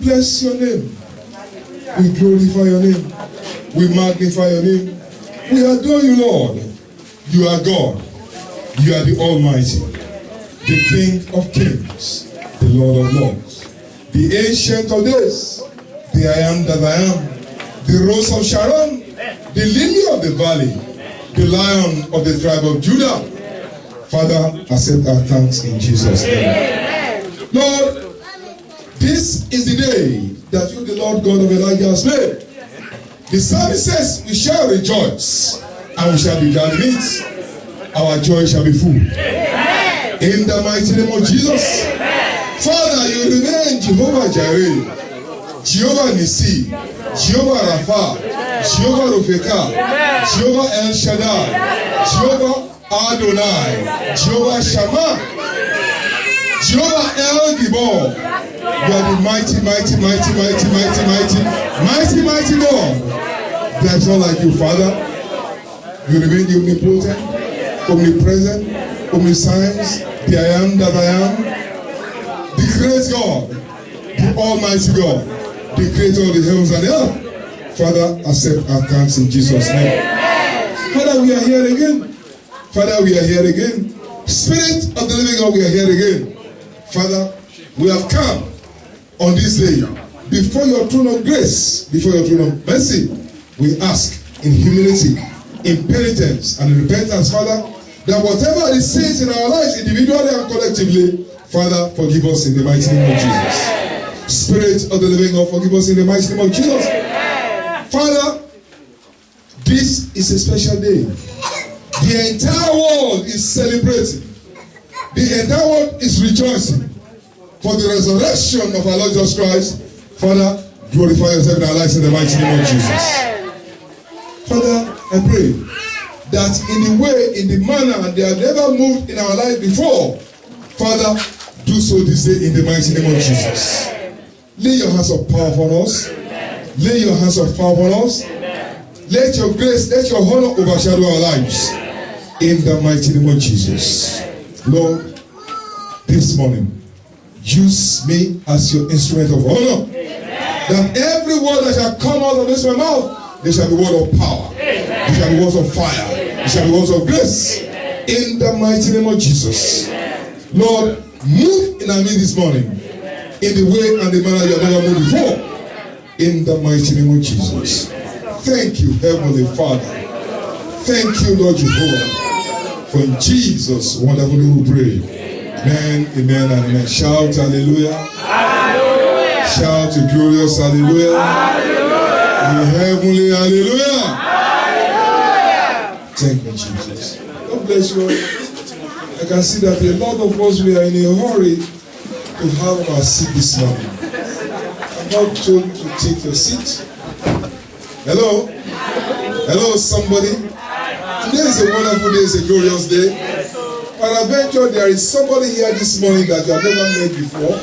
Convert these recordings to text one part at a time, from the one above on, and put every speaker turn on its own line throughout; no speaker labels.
Bless your name. We glorify your name. We magnify your name. We adore you, Lord. You are God. You are the Almighty, the King of Kings, the Lord of Lords, the Ancient of Days, the I am that I am, the Rose of Sharon, the Lily of the Valley, the Lion of the tribe of Judah. Father, accept our thanks in Jesus' name. Lord, this is the day that you, the Lord God of Elijah, has made. The psalmist says, we shall rejoice and we shall be glad in it. Our joy shall be full. In the mighty name of Jesus. Father, you remain Jehovah Jireh, Jehovah Nissi, Jehovah Rapha, Jehovah Rofeka, Jehovah El Shaddai, Jehovah Adonai, Jehovah Shammah, Jehovah El Gibor. You are the mighty God. There's not like you, Father. You remain the omnipotent, omnipresent, omniscient, the I am that I am, the great God, the Almighty God, the creator of the heavens and the earth. Father, accept our thanks in Jesus' name. Father, we are here again. Father, we are here again. Spirit of the living God, we are here again. Father, we have come on this day before your throne of grace, before your throne of mercy. We ask in humility, in penitence and repentance, Father, that whatever is sins in our lives, individually and collectively, Father, forgive us in the mighty name of Jesus. Spirit of the living God, forgive us in the mighty name of Jesus. Father, this is a special day. The entire world is celebrating The entire world is rejoicing for the resurrection of our Lord Jesus Christ. Father, glorify yourself in our lives in the mighty name of Jesus. Father, I pray that in the way, in the manner they have never moved in our life before, Father, do so this day in the mighty name of Jesus. Lay your hands of power upon us. Lay your hands of power upon us. Let your grace, let your honor overshadow our lives. In the mighty name of Jesus. Lord, this morning, use me as your instrument of honor. That every word that shall come out of this my mouth, there shall be word of power. There shall be words of fire. There shall be words of grace. In the mighty name of Jesus. Lord, move in our midst this morning. In the way and the manner you have never moved before. In the mighty name of Jesus. Thank you, Heavenly Father. Thank you, Lord Jehovah. For in Jesus' wonderful name we pray. Amen, amen, and amen. Shout hallelujah. Hallelujah. Shout a glorious hallelujah. Hallelujah. A heavenly hallelujah. Hallelujah. Thank you, Jesus. God bless you all. I can see that a lot of us, we are in a hurry to have our seat this morning. I'm not told you to take your seat. Hello? Hello, somebody? Today is a wonderful day, it's a glorious day. Peradventure, there is somebody here this morning that you have never met before.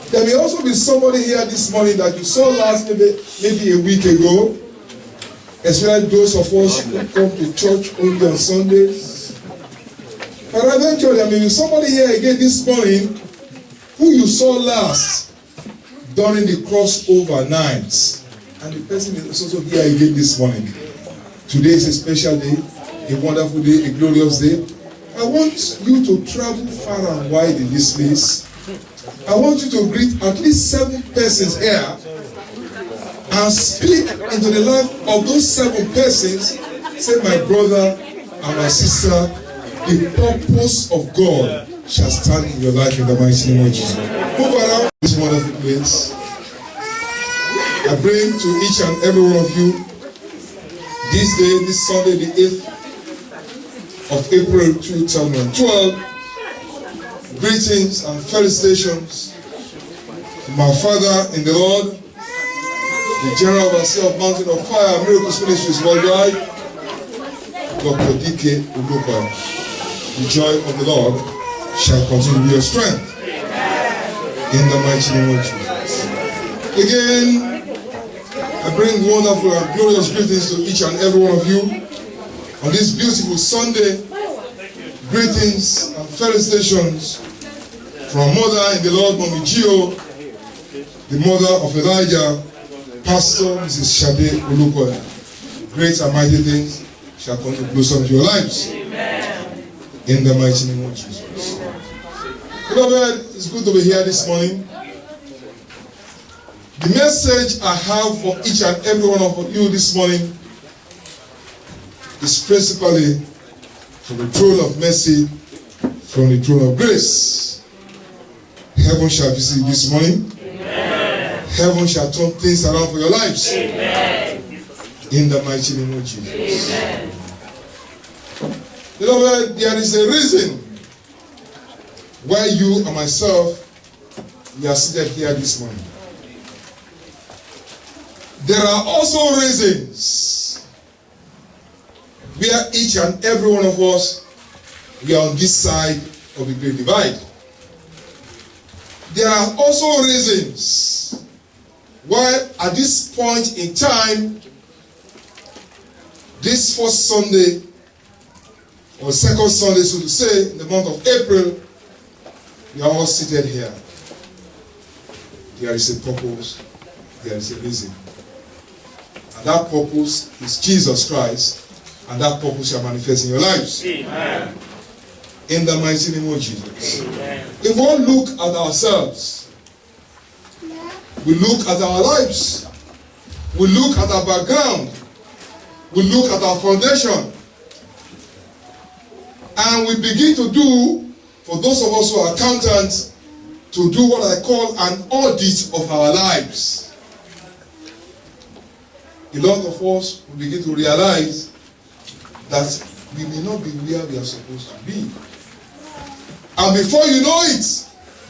There may also be somebody here this morning that you saw last maybe a week ago. Especially those of us who come to church only on Sundays. Peradventure, there may be somebody here again this morning who you saw last during the crossover night. And the person is also here again this morning. Today is a special day, a wonderful day, a glorious day. I want you to travel far and wide in this place. I want you to greet at least 7 persons here and speak into the life of those 7 persons. Say, my brother and my sister, the purpose of God shall stand in your life in the mighty name of Jesus. Move around this wonderful place. I bring to each and every one of you this day, this Sunday, the 8th of April 2012, greetings and felicitations from our Father in the Lord, the General Overseer of Mountain of Fire and Miracles Ministries worldwide, Dr. D.K. Udoka. The joy of the Lord shall continue to be your strength. In the mighty name of Jesus. Again, I bring wonderful and glorious greetings to each and every one of you on this beautiful Sunday. Greetings and felicitations from Mother in the Lord, Mommy Gio, the mother of Elijah, Pastor Mrs. Shade Olukoya. Great and mighty things shall come to blossom to your lives. In the mighty name of Jesus. Beloved, it's good to be here this morning. The message I have for each and every one of you this morning is principally from the throne of mercy, from the throne of grace. Heaven shall visit you this morning. Amen. Heaven shall turn things around for your lives. Amen. In the mighty name of Jesus. Amen. Beloved, there is a reason why you and myself, we are seated here this morning. There are also reasons where each and every one of us, we are on this side of the great divide. There are also reasons why at this point in time, this first Sunday, or second Sunday, so to say, in the month of April, we are all seated here. There is a purpose, there is a reason. And that purpose is Jesus Christ, and that purpose shall manifest in your lives. Amen. In the mighty name of Jesus. Amen. If we look at ourselves, we look at our lives, we look at our background, we look at our foundation, and we begin to do, for those of us who are accountants, to do what I call an audit of our lives. A lot of us will begin to realize that we may not be where we are supposed to be. And before you know it,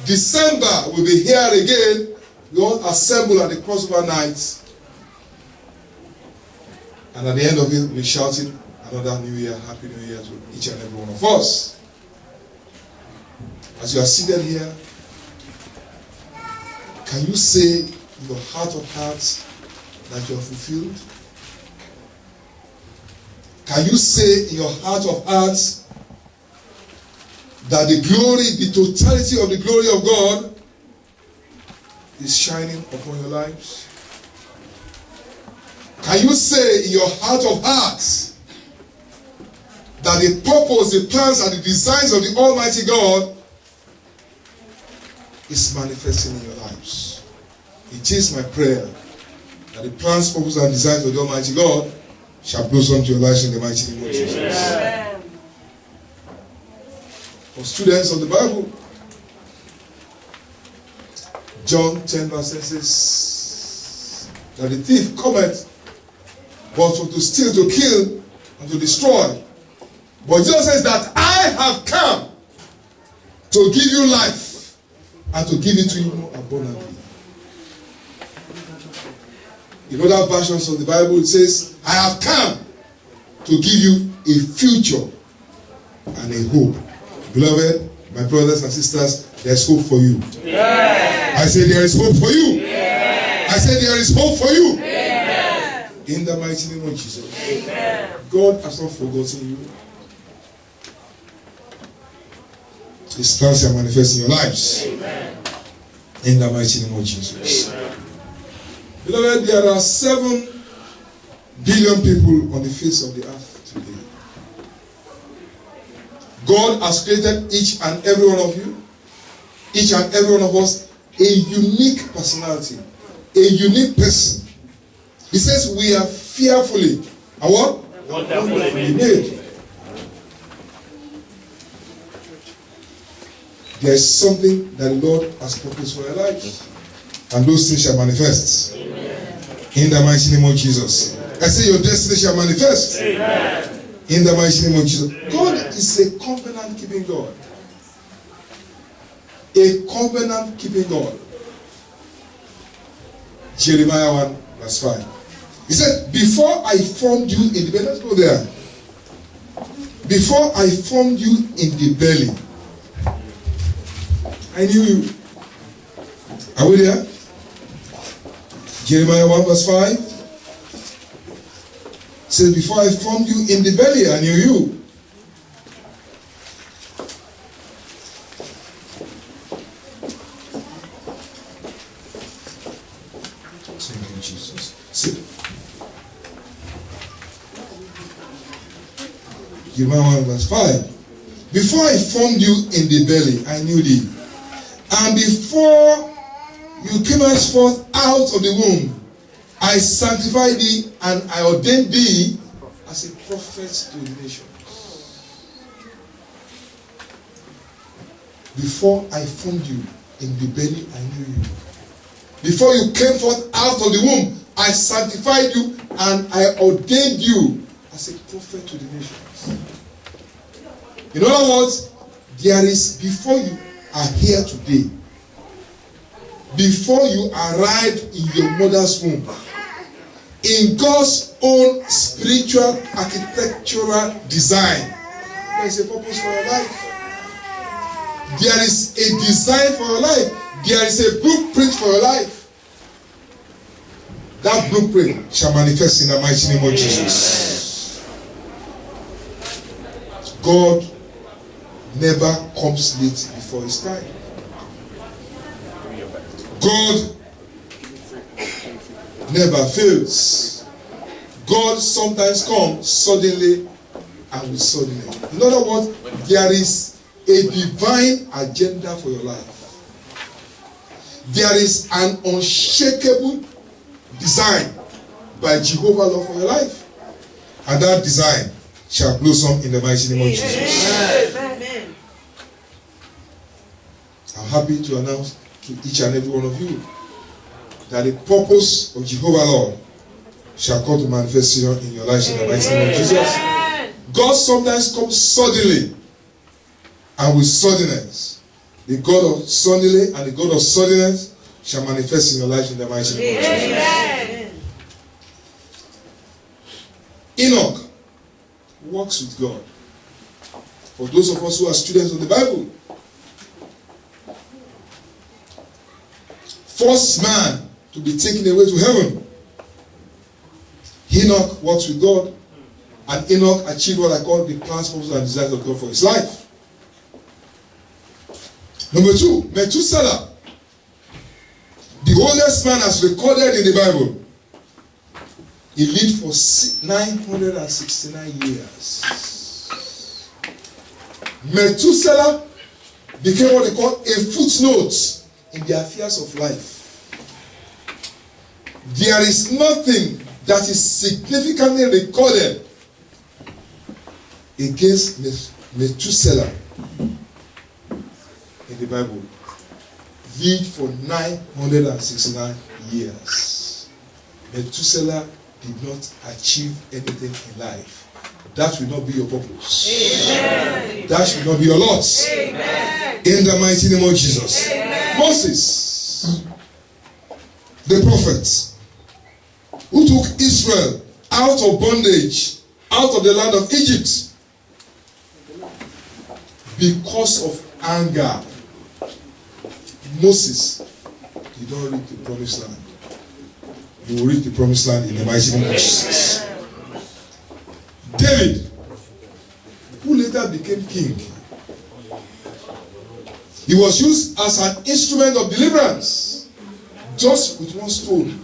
December will be here again. We all assemble at the crossover night. And at the end of it, we're shouting another New Year, Happy New Year to each and every one of us. As you are seated here, can you say in your heart of hearts that you are fulfilled? Can you say in your heart of hearts that the glory, the totality of the glory of God is shining upon your lives? Can you say in your heart of hearts that the purpose, the plans, and the designs of the Almighty God is manifesting in your lives? It is my prayer that the plans, purpose, and designs of the Almighty God shall blossom to your lives in the mighty name of Jesus. Amen. For students of the Bible, John 10 verse 10 says that the thief cometh but to steal, to kill, and to destroy. But Jesus says that I have come to give you life and to give it to you more abundantly. In other versions of the Bible, it says, I have come to give you a future and a hope. Beloved, my brothers and sisters, there's hope for you. Yeah. I say there is hope for you. Yeah. I say there is hope for you. Yeah. In the mighty name of Jesus. Amen. God has not forgotten you. His plans are manifesting in your lives. Amen. In the mighty name of Jesus. Amen. Beloved, there are 7 billion people on the face of the earth today. God has created each and every one of you, each and every one of us, a unique personality, a unique person. He says we are fearfully and what? Wonderfully made. There is something that the Lord has purposed for your life, and those things shall manifest. Amen. In the mighty name of Jesus. Amen. I say your destiny shall manifest. Amen. In the mighty name of Jesus. God is a covenant keeping God. A covenant keeping God. Jeremiah 1 verse 5. He said, before I formed you in the belly, let's go there. Before I formed you in the belly, I knew you. Are we there? Jeremiah 1 verse 5 says, before I formed you in the belly, I knew you. Thank you, Jesus. See. Jeremiah 1 verse 5. Before I formed you in the belly, I knew thee. And before you came forth out of the womb, I sanctified thee and I ordained thee as a prophet to the nations. Before I formed you in the belly, I knew you. Before you came forth out of the womb, I sanctified you and I ordained you as a prophet to the nations. In other words, there is, before you are here today, before you arrived in your mother's womb, in God's own spiritual architectural design, there is a purpose for your life. There is a design for your life. There is a blueprint for your life. That blueprint shall manifest in the mighty name of Jesus. God never comes late before his time. God never fails. God sometimes comes suddenly and with suddenly. In other words, there is a divine agenda for your life. There is an unshakable design by Jehovah Lord for your life. And that design shall blossom in the mighty name of Jesus. Amen. I'm happy to announce to each and every one of you that the purpose of Jehovah Lord shall come to manifestation in your lives in the mighty name of Jesus. God sometimes comes suddenly and with suddenness. The God of suddenly and the God of suddenness shall manifest in your life in the mighty name of Jesus.
Amen.
Enoch walks with God. For those of us who are students of the Bible, first man to be taken away to heaven. Enoch walks with God, and Enoch achieved what I call the plans, purposes, and desires of God for his life. Number 2, Methuselah, the oldest man as recorded in the Bible. He lived for 969 years. Methuselah became what they call a footnote in the affairs of life. There is nothing that is significantly recorded against Methuselah in the Bible. Lived for 969 years. Methuselah did not achieve anything in life. That will not be your purpose. Amen. That should not be your lot. Amen. In the mighty name of Jesus. Amen. Moses, the prophet, who took Israel out of bondage, out of the land of Egypt, because of anger. Moses did not reach the promised land. You will reach the promised land in the mighty name of Jesus. David, who later became king, he was used as an instrument of deliverance, just with one stone.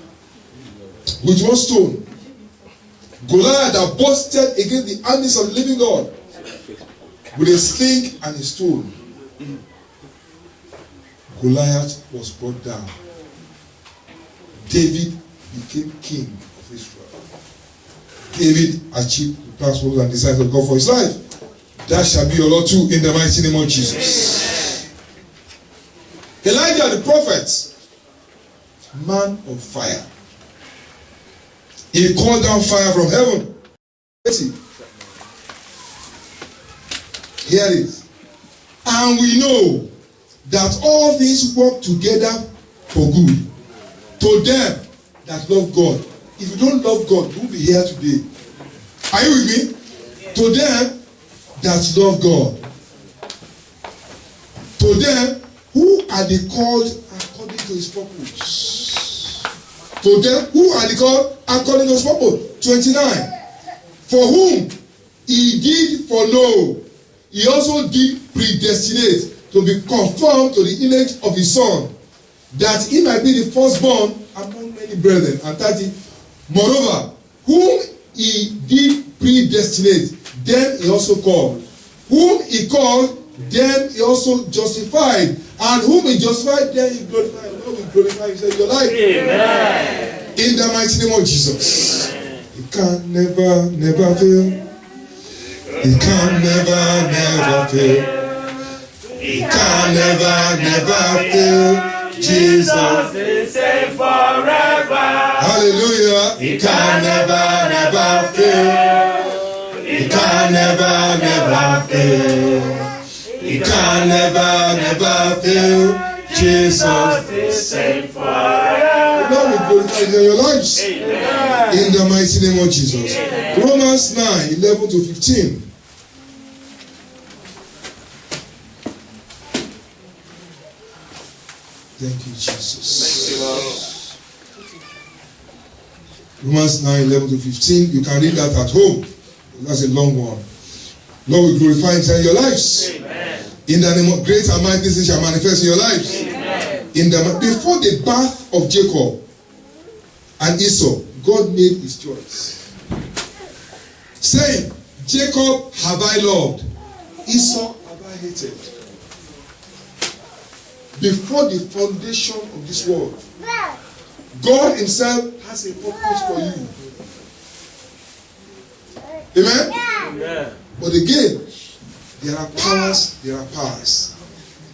With one stone. Goliath that boasted against the armies of the living God with a sling and a stone. Goliath was brought down. David became king of Israel. David achieved the plans, purposes, and desires of God for his life. That shall be your Lord too in the mighty name of Jesus. Elijah the prophet, man of fire. He called down fire from heaven. Here it is. And we know that all things work together for good to them that love God. If you don't love God, you will be here today. Are you with me? To them that love God. To them who are the called according to his purpose. To them who are the called according to his purpose. 29. For whom he did foreknow, he also did predestinate to be conformed to the image of his son, that he might be the firstborn among many brethren. And 30. Moreover, whom he did predestinate, them he also called. Whom he called, them he also justified. And whom he justified, them he glorified. Lord will glorify himself in your life. Amen. In the mighty name of Jesus. Amen. He can never fail. He can never fail. He can never fail. Jesus is safe forever. Hallelujah. He can never fail. He can never fail. He can never fail. Jesus is safe forever. Lord will glorify in your lives. Amen. In the mighty name of Jesus. Amen. Romans 9:11-15. Thank you, Jesus.
Thank you, Lord.
Romans 9:11-15. You can read that at home. That's a long one. Lord will glorify himself in your lives. Amen. In the name of great and mighty things shall manifest in your lives. Amen. Before the birth of Jacob and Esau, God made his choice, saying, Jacob have I loved, Esau have I hated. Before the foundation of this world, God himself has a purpose for you. Amen? Yeah. But again, there are powers.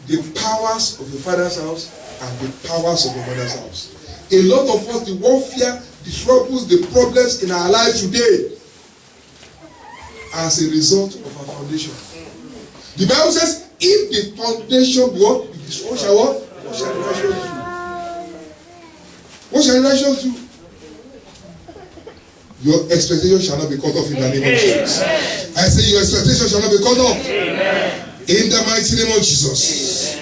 The powers of the Father's house and the powers of the Mother's house. A lot of us, the warfare, the troubles, the problems in our life today as a result of our foundation. The Bible says, If the foundation be what? What shall what? What shall the righteous do? What shall the righteous do? Your expectation shall not be cut off in the name of Jesus. I say your expectation shall not be cut off. In the mighty name of Jesus.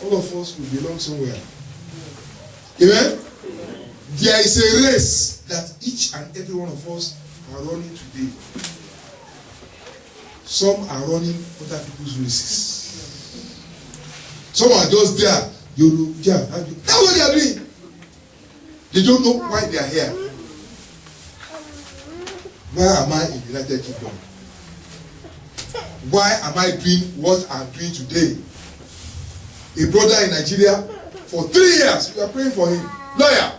All of us will belong somewhere. Amen? There is a race that each and every one of us are running today. Some are running other people's races. Some are just there. That's what they are doing. They don't know why they are here. Why am I in the United Kingdom? Why am I doing what I'm doing today? A brother in Nigeria, for 3 years, we are praying for him. Lawyer.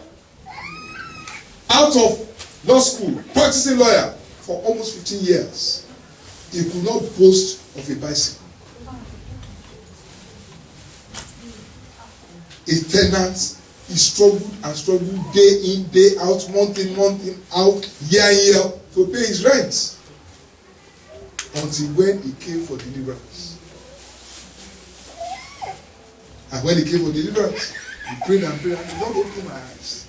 Out of law school, practicing lawyer for almost 15 years. He could not boast of a bicycle. A tenant, he struggled and struggled day in, day out, month in, out, year in, year to pay his rent. Until when he came for deliverance. And when he came for deliverance, he prayed and prayed and the Lord opened my eyes.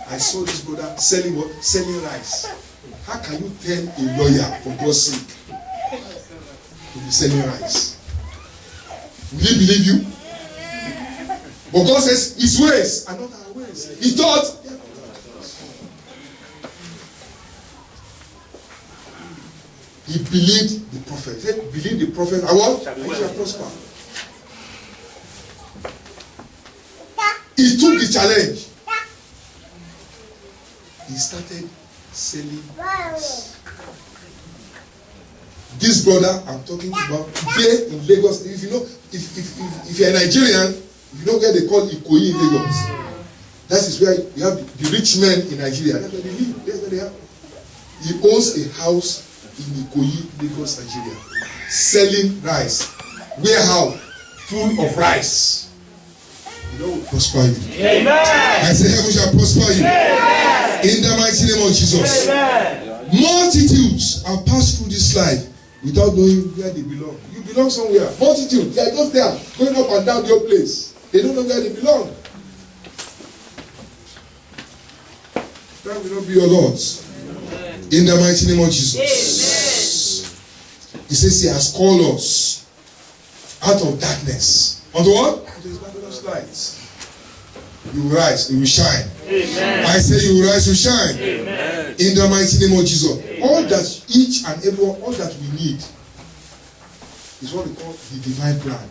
I saw this brother selling what? Selling rice. How can you tell a lawyer, for God's sake, to be selling rice? Will he believe you? But God says his ways are not our ways. He thought, he believed the prophet. He said, believe the prophet. I what? I shall prosper. He took the challenge. He started selling rice. This brother I'm talking about today in Lagos. If you know, if you're a Nigerian, you know where they call Ikoyi in Lagos. That is where you have the rich men in Nigeria. That's where they live. That's where they are. He owns a house in Ikoyi, Lagos, Nigeria, selling rice. Warehouse full of rice. The Lord will prosper you. Amen. I say heaven shall prosper you. Amen. In the mighty name of Jesus. Amen. Multitudes have passed through this life without knowing where they belong. You belong somewhere. Multitudes, they are just there, going up and down your place. They don't know where they belong. That will not be your Lord's. In the mighty name of Jesus. Amen. He says he has called us out of darkness. Unto what? Unto his marvelous light. You will rise, you will shine. Amen. I say you will rise, you shine. Amen. In the mighty name of Jesus. Amen. All that each and everyone, all that we need is what we call the divine plan.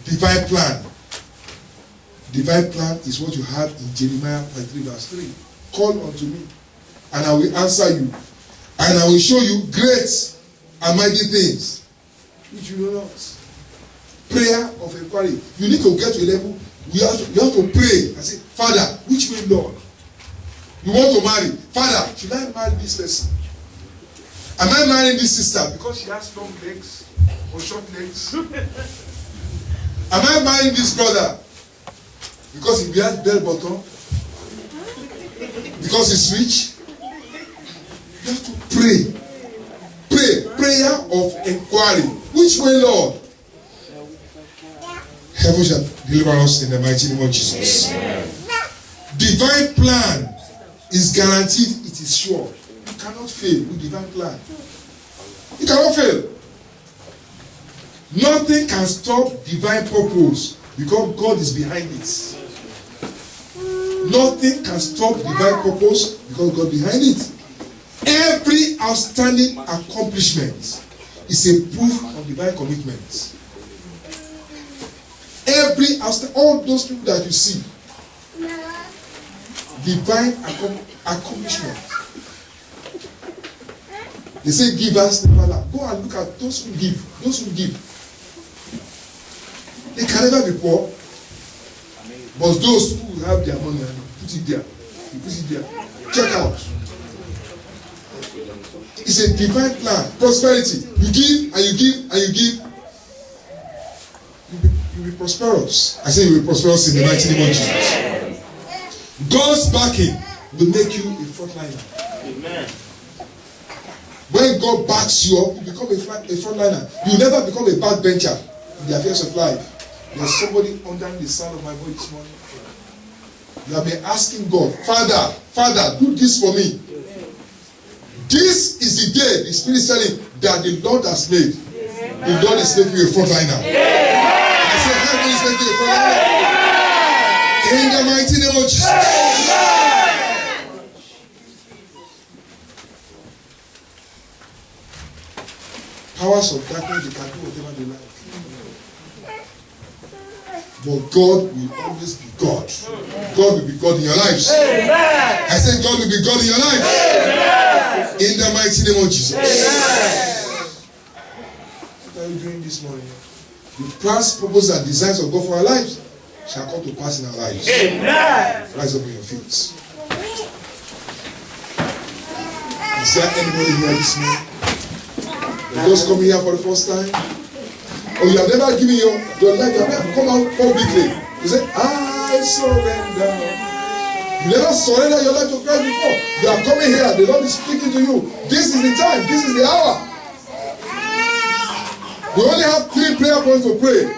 Divine plan. Divine plan is what you have in Jeremiah 33 verse 3. Call unto me, and I will answer you, and I will show you great and mighty things which you know not. Prayer of inquiry. You need to get to a level. You have to pray and say, Father, which way, Lord? You want to marry. Father, should I marry this person? Am I marrying this sister because she has long legs or short legs? Am I marrying this brother because he has bell bottom? Because he's rich? You have to pray. Pray. Prayer of inquiry. Which way, Lord? Heaven shall deliver us in the mighty name of Jesus. Amen. Divine plan is guaranteed. It is sure. You cannot fail with divine plan. You cannot fail. Nothing can stop divine purpose because God is behind it. Nothing can stop divine purpose because God is behind it. Every outstanding accomplishment is a proof of divine commitment. All those people that you see, divine accomplishment. They say givers never lack. Go and look at those who give. Those who give, they can never be poor. But those who have their money and put it there, you put it there. Check out. It's a divine plan. Prosperity. You give and you give and you give. You'll be prosperous. I say you'll be prosperous in the mighty name of Jesus. God's backing will make you a frontliner. Amen. When God backs you up, you become a frontliner. You never become a backbencher in the affairs of life. There's somebody under the sound of my voice this morning. You have been asking God, Father, do this for me. This is the day the Spirit is telling that the Lord has made. The Lord is making you a frontliner. I said, heaven is making you a frontliner. In the mighty name of Jesus. Powers of darkness, they can do whatever they like. But God will always be God. God will be God in your lives. Amen. I said God will be God in your lives. Amen. In the mighty name of Jesus. Amen. What are you doing this morning? The plans, purposes, and designs of God for our lives shall come to pass in our lives. Amen. Rise up on your feet. Is there anybody here this morning? You're just coming here for the first time? Or you have never given your life, you have never come out publicly. You say, I surrender. You never surrender your life to Christ before. You are coming here, the Lord is speaking to you. This is the time, this is the hour. We only have 3 prayer points to pray.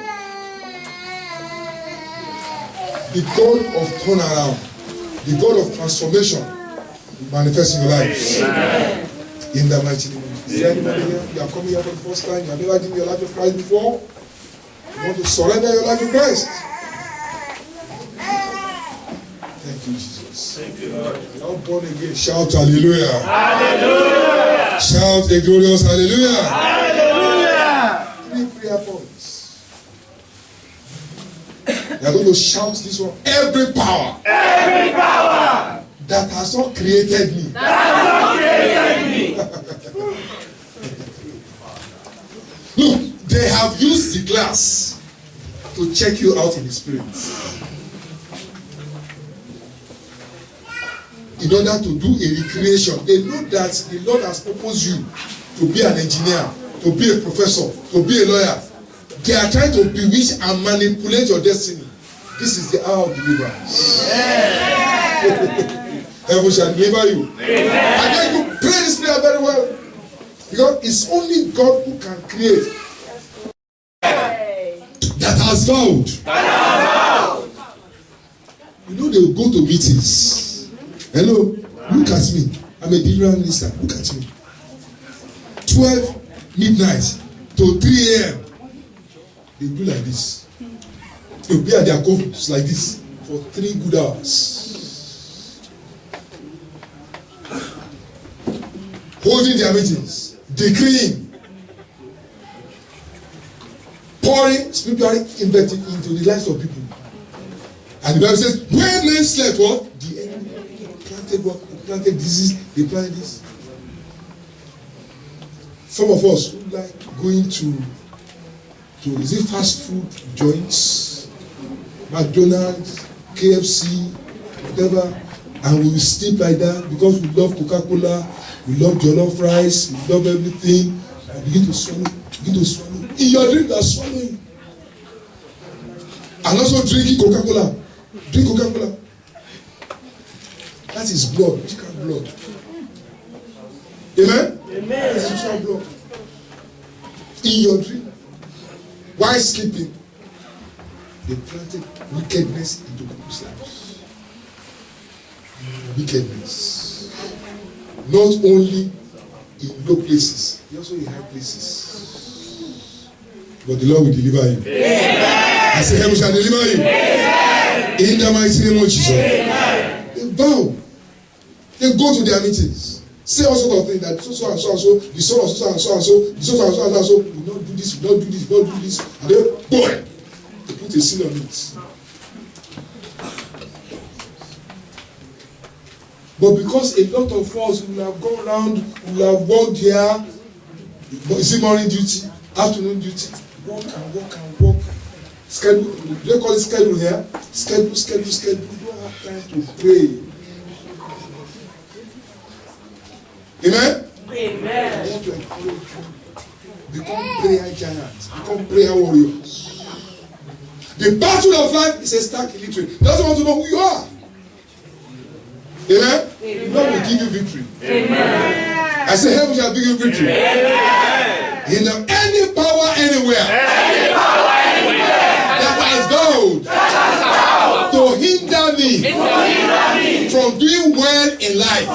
The God of turnaround, the God of transformation will manifest in your life. In the mighty name of Jesus. Is there anybody here? You are coming here for the first time. You have never given your life to Christ before. You want to surrender your life to Christ. Thank you, Jesus. Thank you, Lord. You are born again. Shout hallelujah. Hallelujah. Shout a glorious hallelujah. Hallelujah. 3 prayer points. You are going to shout this one. Every power. Every power. That has not created me. That has not created me. Look, they have used the glass to check you out in the spirit. In order to do a recreation, they know that the Lord has proposed you to be an engineer, to be a professor, to be a lawyer. They are trying to bewitch and manipulate your destiny. This is the hour of deliverance. Heaven shall deliver you. Amen. And then you pray this prayer very well. Because it's only God who can create. That has vowed. You know they will go to meetings. Hello? Look at me. I'm a deliverance minister. Look at me. 12 midnight to 3 a.m. They do like this. They'll be at their conference like this for 3 good hours. Holding their meetings, decreeing, pouring spiritually invented into the lives of people. And the Bible says, when men slept, what? The enemy planted what? They planted disease, they planted this. Some of us who like going to is it fast food joints, McDonald's, KFC, whatever, and we will sleep like that because we love Coca-Cola. We love jollof rice, we love everything. And begin to swallow. In your drink, you are swallowing. And also drinking Coca-Cola. Drink Coca-Cola. That is blood, physical blood. Amen? Amen. It's physical blood. In your drink. While sleeping, they planted wickedness into people's lives. Wickedness. Not only in low places, also in high places. But the Lord will deliver you. Amen. I say, heaven shall deliver you. Amen. In the mighty name of Jesus. Amen. They vow. They go to their meetings. Say all sorts of things that so and so and so, the son of so and so and so, the son of so and so, will not do this, will not do this, will not do this. And then, boy, they put a seal on it. But because a lot of us will have gone around, will have worked here, is it morning duty, afternoon duty, work and work and work. Schedule, they call it schedule here. Schedule. You don't have time to pray. Amen? Amen. I want to encourage you. Become prayer giants. Become prayer warriors. The battle of life is a stark illiterate. He doesn't want to know who you are. Amen? Amen. God will give you victory. Amen. I I say heaven shall give you victory. In any power anywhere that has vowed to hinder me from doing well in life,